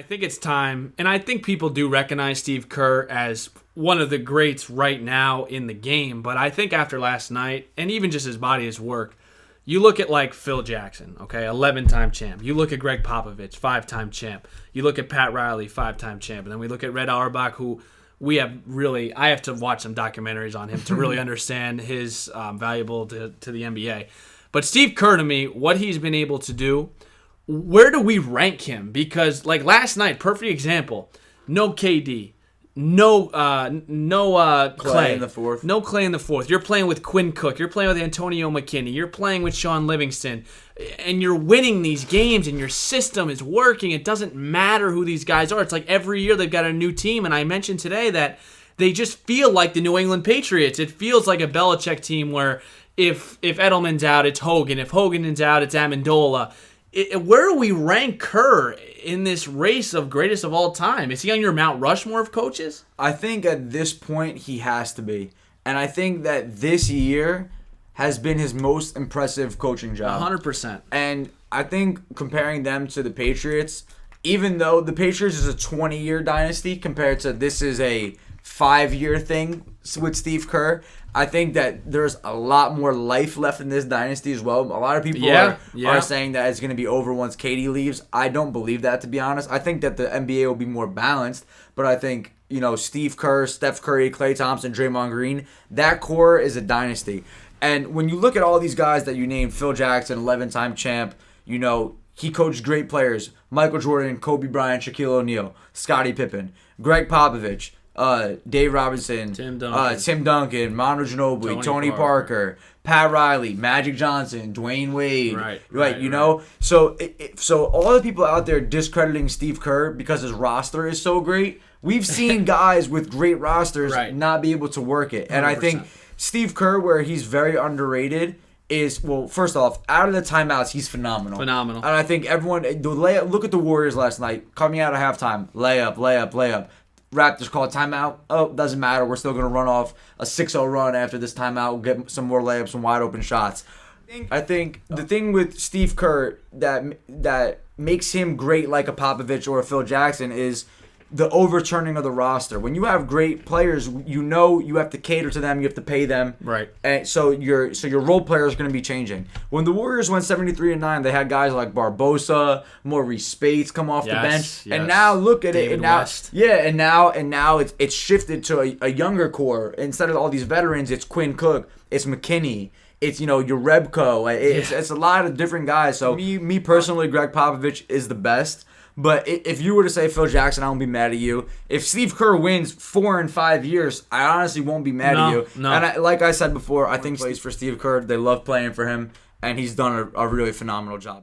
I think it's time, and I think people do recognize Steve Kerr as one of the greats right now in the game, but I think after last night, and even just his body, his work, you look at like Phil Jackson, okay, 11-time champ. You look at Greg Popovich, 5-time champ. You look at Pat Riley, 5-time champ. And then we look at Red Auerbach, who I have to watch some documentaries on him to really understand his valuable to the NBA. But Steve Kerr, to me, what he's been able to do, where do we rank him? Because like last night, perfect example, no KD. No Clay in the fourth. No Clay in the fourth. You're playing with Quinn Cook. You're playing with Antonio McKinney. You're playing with Sean Livingston. And you're winning these games, and your system is working. It doesn't matter who these guys are. It's like every year they've got a new team. And I mentioned today that they just feel like the New England Patriots. It feels like a Belichick team where if Edelman's out, it's Hogan. If Hogan is out, it's Amendola. Where do we rank Kerr in this race of greatest of all time? Is he on your Mount Rushmore of coaches? I think at this point he has to be. And I think that this year has been his most impressive coaching job. 100%. And I think comparing them to the Patriots, even though the Patriots is a 20-year dynasty compared to this is a 5-year thing with Steve Kerr, I think that there's a lot more life left in this dynasty as well. A lot of people are saying that it's going to be over once Katie leaves. I don't believe that, to be honest. I think that the NBA will be more balanced, but I think, Steve Kerr, Steph Curry, Klay Thompson, Draymond Green, that core is a dynasty. And when you look at all these guys that you named, Phil Jackson, 11-time champ, he coached great players. Michael Jordan, Kobe Bryant, Shaquille O'Neal, Scottie Pippen, Greg Popovich, Dave Robinson, Tim Duncan, Manu Ginobili, Tony Parker, Pat Riley, Magic Johnson, Dwayne Wade. Right. So all the people out there discrediting Steve Kerr because his roster is so great, we've seen guys with great rosters not be able to work it. And 100%. I think Steve Kerr, where he's very underrated, is, well, first off, out of the timeouts, he's phenomenal. And I think everyone, look at the Warriors last night, coming out of halftime, layup. Raptors call a timeout. Oh, doesn't matter. We're still going to run off a 6-0 run after this timeout. We'll get some more layups, some wide open shots. I think the thing with Steve Kerr that makes him great like a Popovich or a Phil Jackson is the overturning of the roster. When you have great players, you have to cater to them, you have to pay them. Right. And so your role player is going to be changing. When the Warriors went 73-9, they had guys like Barbosa, Maurice Spates come off the bench. Yes. And now look at David it. And now, West. yeah, and now it's shifted to a younger core. Instead of all these veterans, it's Quinn Cook, it's McKinney. It's, your Rebko. It's a lot of different guys. So me personally, Greg Popovich is the best. But if you were to say Phil Jackson, I won't be mad at you. If Steve Kerr wins 4 and 5 years, I honestly won't be mad at you. No. And like I said before, I think for Steve Kerr, they love playing for him, and he's done a really phenomenal job.